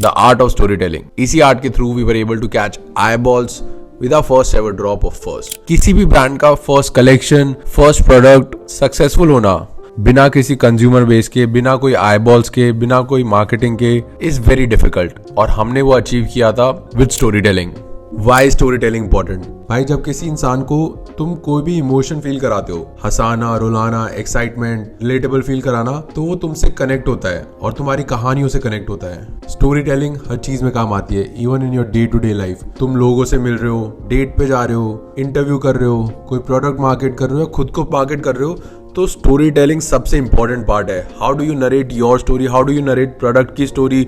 The art of storytelling. इसी art के through we were able to catch eyeballs with our first ever drop of First. किसी भी brand का first collection, first product successful होना बिना किसी consumer base के, बिना कोई आई बॉल्स के, बिना कोई मार्केटिंग के इज वेरी डिफिकल्ट, और हमने वो अचीव किया था with storytelling. Why storytelling important? भाई जब किसी इंसान को तुम कोई भी इमोशन फील कराते हो, हंसाना, रुलाना, एक्साइटमेंट, रिलेटेबल फील कराना, तो वो तुमसे कनेक्ट होता है और तुम्हारी कहानियों से कनेक्ट होता है। स्टोरी टेलिंग हर चीज में काम आती है, even in your day to day life. तुम लोगों से मिल रहे हो, डेट पे जा रहे हो, इंटरव्यू कर रहे हो, कोई प्रोडक्ट मार्केट कर रहे हो, खुद को मार्केट कर रहे हो, तो स्टोरी टेलिंग सबसे इंपॉर्टेंट पार्ट है। How do you narrate your story, how do you narrate product की story,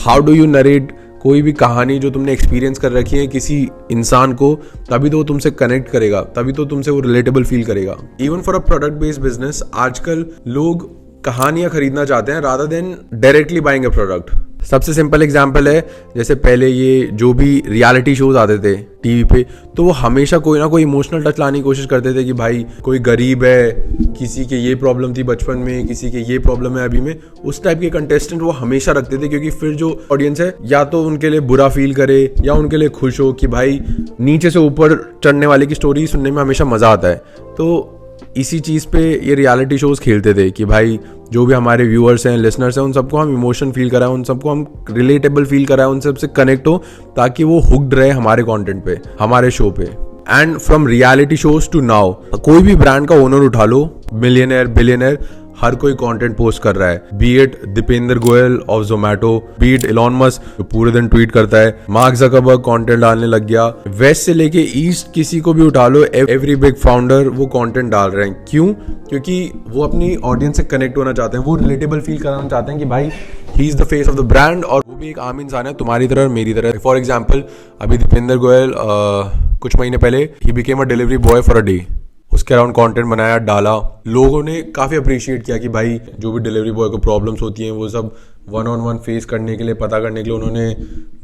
how do you narrate कोई भी कहानी जो तुमने एक्सपीरियंस कर रखी है किसी इंसान को, तभी तो वो तुमसे कनेक्ट करेगा, तभी तो तुमसे वो रिलेटेबल फील करेगा। Even for a product based business आजकल लोग कहानियां खरीदना चाहते हैं rather than directly buying a product. सबसे सिंपल एग्जांपल है, जैसे पहले ये जो भी रियलिटी शोज आते थे टीवी पे, तो वो हमेशा कोई ना कोई इमोशनल टच लाने की कोशिश करते थे कि भाई कोई गरीब है, किसी के ये प्रॉब्लम थी बचपन में, किसी के ये प्रॉब्लम है अभी में। उस टाइप के कंटेस्टेंट वो हमेशा रखते थे, क्योंकि फिर जो ऑडियंस है या तो उनके लिए बुरा फील करे या उनके लिए खुश हो कि भाई नीचे से ऊपर चढ़ने वाले की स्टोरी सुनने में हमेशा मजा आता है। तो इसी चीज पे ये रियलिटी शोज खेलते थे कि भाई जो भी हमारे व्यूअर्स हैं, लिसनर्स हैं, उन सबको हम इमोशन फील कराएं, उन सबको हम रिलेटेबल फील कराएं, उन सबसे कनेक्ट हो, ताकि वो हुक्ड रहे हमारे कंटेंट पे, हमारे शो पे। And from reality shows to now, कोई भी ब्रांड का ओनर उठा लो, मिलियनर, बिलियनर, हर कोई कंटेंट पोस्ट कर रहा है। Be it Deepinder Goyal of Zomato, be it Elon Musk जो पूरे दिन ट्वीट करता है, मार्क ज़करबर्ग कंटेंट डालने लग गया, वेस्ट से लेके ईस्ट किसी को भी उठा लो, एवरी बिग फाउंडर वो कंटेंट डाल रहे हैं। क्यों? क्योंकि वो अपनी ऑडियंस से कनेक्ट होना चाहते हैं, वो रिलेटेबल फील कराना चाहते हैं कि भाई he is the face of the brand, और वो भी एक आम इंसान है तुम्हारी तरह और मेरी तरह। फॉर एग्जाम्पल अभी दीपेंद्र गोयल कुछ महीने पहले he became a delivery boy for a day, उसके अराउंड कंटेंट बनाया, डाला, लोगों ने काफ़ी अप्रिशिएट किया कि भाई जो भी डिलीवरी बॉय को प्रॉब्लम्स होती हैं वो सब वन ऑन वन फेस करने के लिए, पता करने के लिए उन्होंने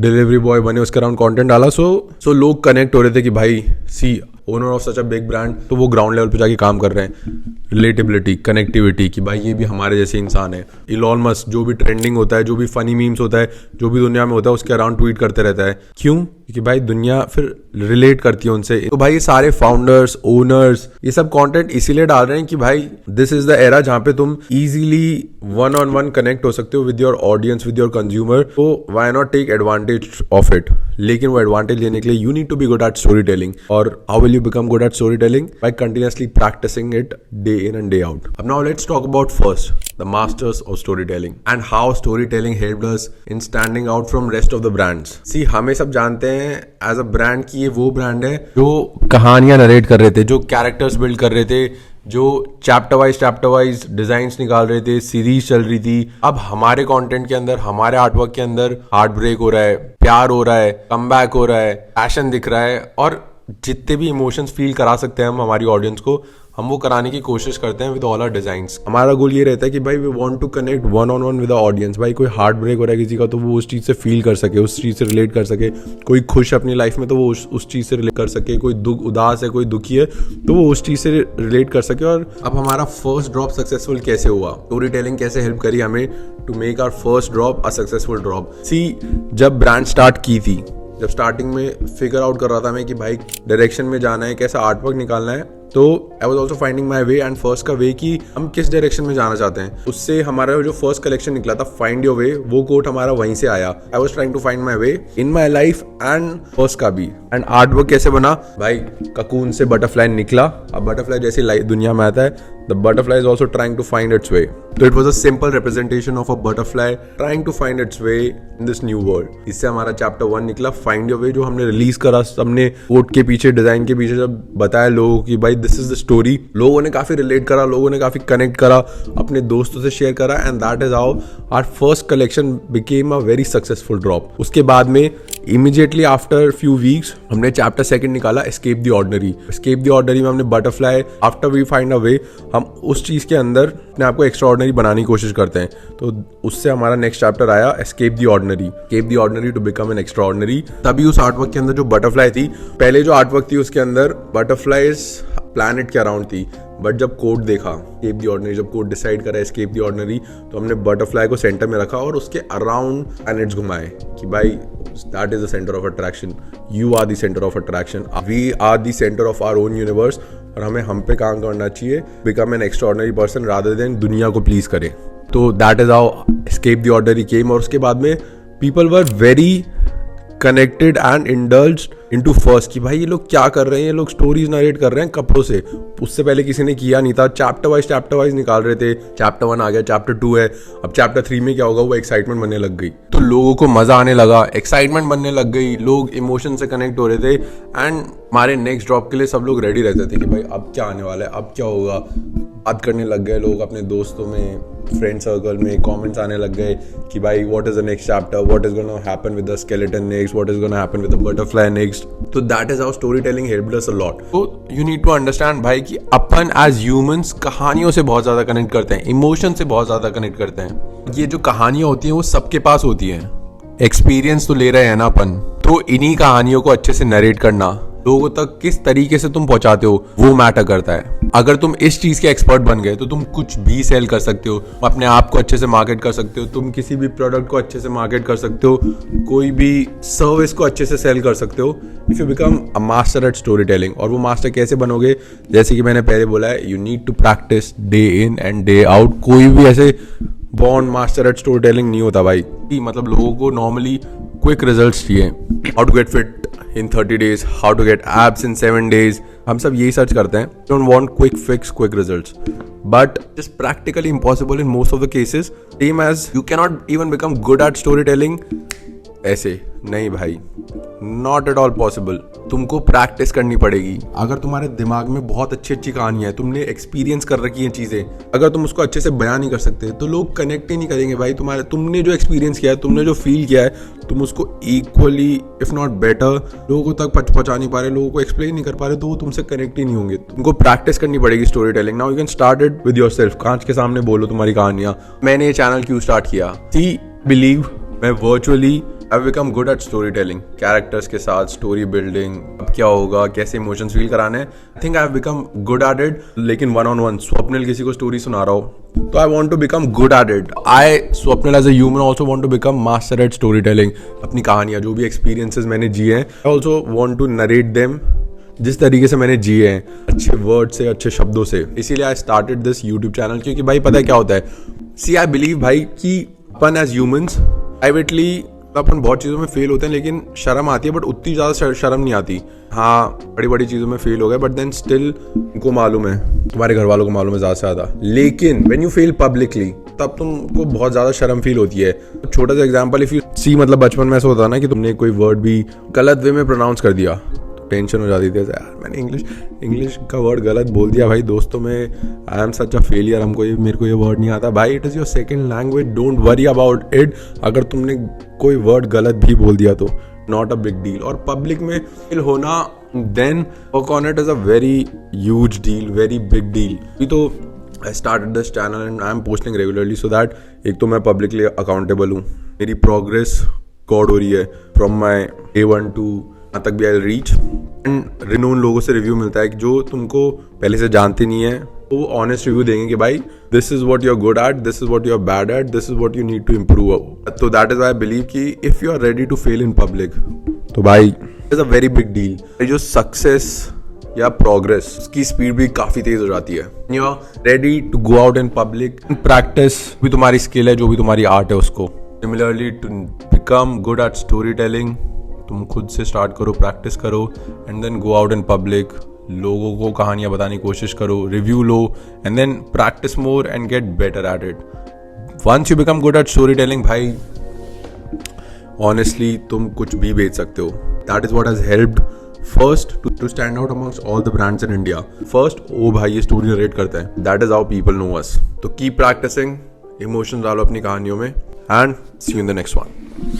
डिलीवरी बॉय बने, उसके अराउंड कंटेंट डाला। सो लोग कनेक्ट हो रहे थे कि भाई see owner of such a big brand, तो वो ग्राउंड लेवल पे जाके काम कर रहे हैं। रिलेटेबिलिटी, कनेक्टिविटी कि भाई ये भी हमारे जैसे इंसान है। इलॉन मस्क जो भी ट्रेंडिंग होता है, जो भी फनी मीम्स होता है, जो भी दुनिया में होता है, उसके अराउंड ट्वीट करते रहता है। क्यों? क्योंकि भाई दुनिया फिर रिलेट करती है उनसे। तो भाई ये सारे फाउंडर्स, ओनर्स, ये सब कंटेंट इसीलिए डाल रहे हैं कि भाई दिस इज द एरा जहां पे तुम easily one on one connect हो सकते हो with your audience, with your consumer. तो why not take advantage of it? लेकिन वो एडवांटेज लेने के लिए you need to be good at story telling. और how will you become good at storytelling? By continuously practicing it day in and day out. Now let's talk about first the masters of storytelling and how storytelling helped us in standing out from rest of the brands. See, हमें सब जानते हैं as a brand कि ये वो brand है जो कहानियां नरेट कर रहे थे, जो कैरेक्टर्स बिल्ड कर रहे थे, जो चैप्टर वाइज डिजाइन्स निकाल रहे थे, सीरीज चल रही थी। अब हमारे कंटेंट के अंदर, हमारे आर्टवर्क के अंदर हार्ट ब्रेक हो रहा है, प्यार हो रहा है, कमबैक हो रहा है, पैशन दिख रहा है, और जितने भी इमोशंस फील करा सकते हैं हम हमारी ऑडियंस को, हम वो कराने की कोशिश करते हैं विद ऑल आवर डिजाइंस। हमारा गोल ये रहता है कि भाई we want to connect one on one with the audience. भाई कोई हार्ट ब्रेक हो रहा है किसी का, तो वो उस चीज़ से फील कर सके, उस चीज़ से रिलेट कर सके। कोई खुश है अपनी लाइफ में, तो वो उस चीज़ से रिलेट कर सके। कोई दुख, उदास है, कोई दुखी है, तो वो उस चीज़ से रिलेट कर सके। और अब हमारा फर्स्ट ड्रॉप सक्सेसफुल कैसे हुआ? स्टोरी टेलिंग कैसे हेल्प करी हमें to make our first drop a successful drop? See, जब ब्रांड स्टार्ट की थी, जब स्टार्टिंग में फिगर आउट कर रहा था मैं कि भाई डायरेक्शन में जाना है, कैसा आर्टवर्क निकालना है, तो I was also finding my way and First का वे कि हम किस डायरेक्शन में जाना चाहते हैं। उससे हमारा जो फर्स्ट कलेक्शन निकला था, फाइंड योर वे, वो कोट हमारा वहीं से आया। I was trying to find my way in my life and First का भी। एंड आर्टवर्क कैसे बना? भाई ककून से बटरफ्लाई निकला। अब बटरफ्लाई जैसी दुनिया में आता है, the butterfly is also trying to find its way. तो it was a simple representation of a butterfly trying to find its way in this new world. इससे हमारा चैप्टर 1 निकला, फाइंड योर वे, जो हमने रिलीज करा। सबने coat के पीछे, डिजाइन के पीछे जब बताया लोगों की भाई दिस इज द स्टोरी, लोगों ने काफी रिलेट करा, लोगों ने काफी कनेक्ट करा, अपने दोस्तों से शेयर करा, and that is how our first collection became a very successful drop. उसके बाद में इमीडिएटली आफ्टर फ्यू वीक्स हमने चैप्टर 2 निकाला, escape the ordinary. Escape the ordinary में हमने butterfly, after we find a way, हम उस चीज के अंदर अपने आपको एक्स्ट्रा ऑर्डिनरी बनाने की कोशिश करते हैं। तो उससे हमारा नेक्स्ट चैप्टर आया escape the ordinary, escape the ordinary to become an extraordinary. तभी उस आर्टवर्क के अंदर जो बटरफ्लाई थी, पहले जो आर्टवर्क थी उसके अंदर बटरफ्लाईज प्लैनेट के अराउंड थी, बट जब कोड देखा एस्केप द ऑर्डिनरी, जब कोड डिसाइड करा एस्केप द ऑर्डिनरी, तो हमने बटरफ्लाई को सेंटर में रखा और उसके अराउंड प्लैनेट्स घुमाए कि भाई that is the centre of attraction, you are the centre of attraction, we are the centre of our own universe, और हमें हम पे काम करना चाहिए, become an extraordinary person rather than दुनिया को प्लीज करें। तो that is how escape the ordinary came. और उसके बाद में people were very connected and indulged into first कि भाई ये लोग क्या कर रहे हैं, ये लोग स्टोरीज नरेट कर रहे हैं कपड़ों से, उससे पहले किसी ने किया नहीं था। चैप्टर वाइज निकाल रहे थे, चैप्टर 1 आ गया, चैप्टर 2 है, अब चैप्टर 3 में क्या होगा, वो एक्साइटमेंट बनने लग गई, तो लोगों को मजा आने लगा, एक्साइटमेंट बनने लग गई, लोग इमोशन से कनेक्ट हो रहे थे। एंड हमारे नेक्स्ट ड्रॉप के लिए सब लोग रेडी रहते थे कि भाई अब क्या आने वाला है, अब क्या होगा। बात करने लग गए लोग अपने दोस्तों में, फ्रेंड सर्कल में, कमेंट्स आने लग गए कि भाई what is the next chapter, what is gonna happen with the skeleton next, what is gonna happen with the butterfly next. तो that is how story telling helped us a lot. तो you need to understand भाई कि अपन as humans कहानियों से बहुत ज्यादा connect करते हैं, इमोशन से बहुत ज्यादा कनेक्ट करते हैं। ये जो कहानियां होती हैं वो सबके पास होती हैं, एक्सपीरियंस तो ले रहे हैं ना अपन, तो इन्हीं कहानियों को अच्छे से नरेट करना, लोगों तक किस तरीके से तुम पहुंचाते हो वो मैटर करता है। अगर तुम इस चीज के एक्सपर्ट बन गए तो तुम कुछ भी सेल कर सकते हो, अपने आप को अच्छे से मार्केट कर सकते हो, तुम किसी भी प्रोडक्ट को अच्छे से मार्केट कर सकते हो, कोई भी सर्विस को अच्छे से सेल कर सकते हो if you become a master at story telling. और वो मास्टर कैसे बनोगे, जैसे कि मैंने पहले बोला है, you need to practice day in and day out. कोई भी ऐसे born master at story telling नहीं होता भाई। मतलब लोगों को नॉर्मली क्विक रिजल्ट्स चाहिए, how to get fit in 30 days, how to get abs in 7 days, हम सब यही सर्च करते हैं। Don't want quick fix, quick results, but it's practically impossible in most of the cases. Same as you cannot even become good at storytelling ऐसे नहीं भाई, not at all possible. तुमको practice करनी पड़ेगी। अगर तुम्हारे दिमाग में बहुत अच्छी अच्छी कहानियां है, तुमने एक्सपीरियंस कर रखी हैं चीजें, अगर तुम उसको अच्छे से बयान नहीं कर सकते तो लोग कनेक्ट ही नहीं करेंगे भाई। तुमने जो एक्सपीरियंस किया है, तुमने जो फील किया है, तुम उसको इक्वली इफ नॉट बेटर लोगों तक पहुंचा नहीं पा रहे, लोगों को एक्सप्लेन नहीं कर पा रहे, तो वो तुमसे कनेक्ट ही नहीं होंगे। तुमको प्रैक्टिस करनी पड़ेगी story telling. Now you can start it with yourself. कांच के सामने बोलो तुम्हारी कहानियां। मैंने ये चैनल क्यों स्टार्ट किया, सी बिलीव मैं virtually I've become good at storytelling, characters के साथ स्टोरी बिल्डिंग, अब क्या होगा, कैसे इमोशंस फील कराने हैं। I think I've become good at it, लेकिन one on one स्वप्निल किसी को स्टोरी सुना रहा हो तो I want to become good at it. I Swapnil as a human also want to become master at storytelling. अपनी कहानियां, जो भी एक्सपीरियंसेस मैंने जिए हैं, I also want to narrate them जिस तरीके से मैंने जिए हैं, अच्छे वर्ड से, अच्छे शब्दों से। इसीलिए आई स्टार्टेड दिस यूट्यूब चैनल, क्योंकि भाई पता है क्या होता है, सी आई बिलीव भाई कि अपन एज ह्यूमंस प्राइवेटली अपन बहुत चीज़ों में फेल होते हैं, लेकिन शर्म आती है, बट उतनी ज़्यादा शर्म नहीं आती। हाँ, बड़ी बड़ी चीज़ों में फेल हो गए, बट देन स्टिल उनको मालूम है, तुम्हारे घर वालों को मालूम है ज़्यादा से ज़्यादा। लेकिन व्हेन यू फेल पब्लिकली तब तुमको बहुत ज़्यादा शर्म फील होती है। छोटा सा एग्जाम्पल, इफ यू सी, मतलब बचपन में ऐसा होता ना कि तुमने कोई वर्ड भी गलत वे में प्रोनाउंस कर दिया, टेंशन हो जाती थी यार, मैंने इंग्लिश का वर्ड गलत बोल दिया भाई दोस्तों में, I am such a failure, मेरे को ये वर्ड नहीं आता। भाई it is your second language, don't worry about it. अगर तुमने कोई वर्ड गलत भी बोल दिया तो नॉट अ बिग डील। और पब्लिक में फेल होना, then work on it is a very huge deal, very big deal. तो I started this channel and I am posting regularly so that एक तो मैं पब्लिकली अकाउंटेबल हूँ, मेरी progress record हो रही है फ्रॉम माई day 1 to यहाँ तक भी आई रीच, एंड रिनोन लोगों से रिव्यू मिलता है कि जो तुमको पहले से जानते नहीं है, तो वो ऑनेस्ट रिव्यू देंगे कि भाई this is what you are good at, this is what you are bad at, this is what you need to improve. तो दैट इज आई बिलीव कि if you are ready to fail in public तो भाई is a very big deal. जो success या progress, उसकी speed भी काफी तेज हो जाती है। You are ready to go out in public, practice भी तुम्हारी स्किल है, जो भी तुम्हारी आर्ट है उसको। Similarly to become good at story telling, तुम खुद से स्टार्ट करो, प्रैक्टिस करो, and then go out in public, लोगों को कहानियां बताने की कोशिश करो, रिव्यू लो, and then practice more and get better at it. Once you become good at story telling भाई, ऑनेस्टली तुम कुछ भी बेच सकते हो। That is what has helped First to stand out amongst all the brands in India. First, ओ भाई ये स्टोरी नरेट करते हैं, that is how people know us. तो कीप प्रैक्टिसिंग, इमोशंस डालो अपनी कहानियों में, and see you in the next one.